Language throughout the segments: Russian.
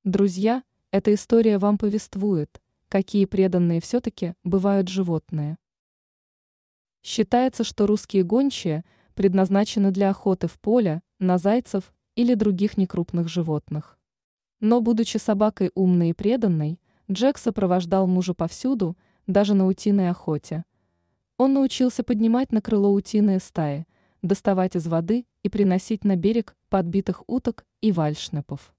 Друзья, эта история вам повествует, какие преданные все-таки бывают животные. Считается, что русские гончие предназначены для охоты в поле на зайцев или других некрупных животных. Но, будучи собакой умной и преданной, Джек сопровождал мужа повсюду, даже на утиной охоте. Он научился поднимать на крыло утиные стаи, доставать из воды и приносить на берег подбитых уток и вальшнепов.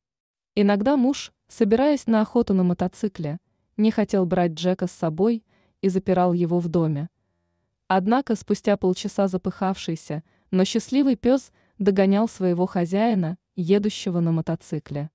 Иногда муж, собираясь на охоту на мотоцикле, не хотел брать Джека с собой и запирал его в доме. Однако спустя полчаса запыхавшийся, но счастливый пес догонял своего хозяина, едущего на мотоцикле.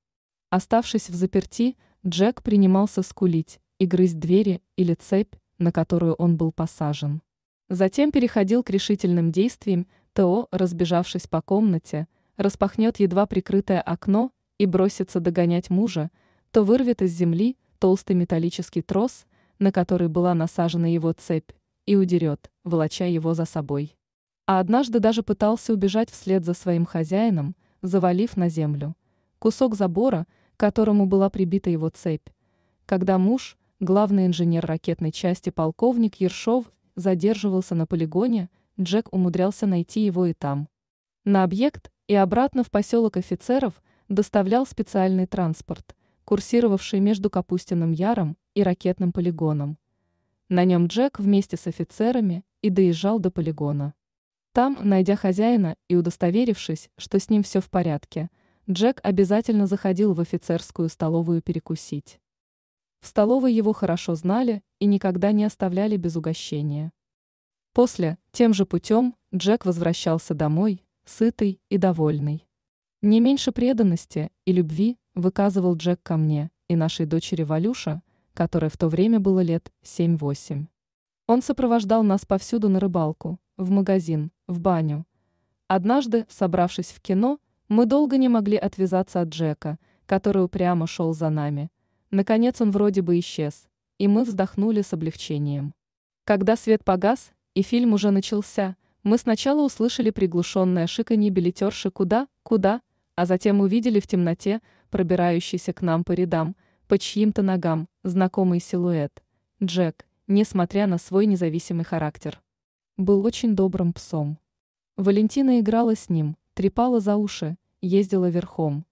Оставшись в заперти, Джек принимался скулить и грызть двери или цепь, на которую он был посажен. Затем переходил к решительным действиям, то, разбежавшись по комнате, распахнет едва прикрытое окно и бросится догонять мужа, то вырвет из земли толстый металлический трос, на который была насажена его цепь, и удерет, волоча его за собой. А однажды даже пытался убежать вслед за своим хозяином, завалив на землю кусок забора, к которому была прибита его цепь. Когда муж, главный инженер ракетной части полковник Ершов, задерживался на полигоне, Джек умудрялся найти его и там. На объект и обратно в поселок офицеров доставлял специальный транспорт, курсировавший между Капустиным Яром и ракетным полигоном. На нем Джек вместе с офицерами и доезжал до полигона. Там, найдя хозяина и удостоверившись, что с ним все в порядке, Джек обязательно заходил в офицерскую столовую перекусить. В столовой его хорошо знали и никогда не оставляли без угощения. После, тем же путем, Джек возвращался домой, сытый и довольный. Не меньше преданности и любви выказывал Джек ко мне и нашей дочери Валюша, которой в то время было лет 7-8. Он сопровождал нас повсюду на рыбалку, в магазин, в баню. Однажды, собравшись в кино, мы долго не могли отвязаться от Джека, который упрямо шел за нами. Наконец он вроде бы исчез, и мы вздохнули с облегчением. Когда свет погас и фильм уже начался, мы сначала услышали приглушенное шиканье билетерши «Куда?», «Куда?», а затем увидели в темноте, пробирающийся к нам по рядам, по чьим-то ногам, знакомый силуэт. Джек, несмотря на свой независимый характер, был очень добрым псом. Валентина играла с ним, трепала за уши, ездила верхом.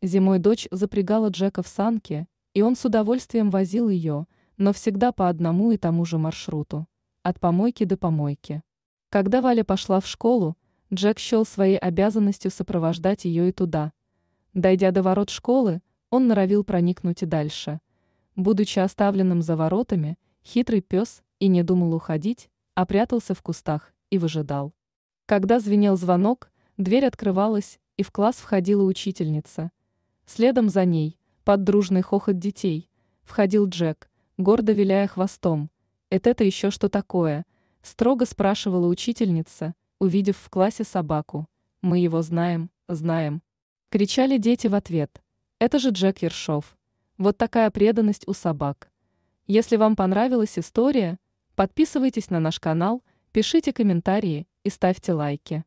Зимой дочь запрягала Джека в санки, и он с удовольствием возил ее, но всегда по одному и тому же маршруту, от помойки до помойки. Когда Валя пошла в школу, Джек счел своей обязанностью сопровождать ее и туда. Дойдя до ворот школы, он норовил проникнуть и дальше. Будучи оставленным за воротами, хитрый пес и не думал уходить, а прятался в кустах и выжидал. Когда звенел звонок, дверь открывалась, и в класс входила учительница. Следом за ней, под дружный хохот детей, входил Джек, гордо виляя хвостом. «Это еще что такое?» – строго спрашивала учительница, увидев в классе собаку. «Мы его знаем, знаем», – кричали дети в ответ. «Это же Джек Ершов. Вот такая преданность у собак». Если вам понравилась история, подписывайтесь на наш канал, пишите комментарии и ставьте лайки.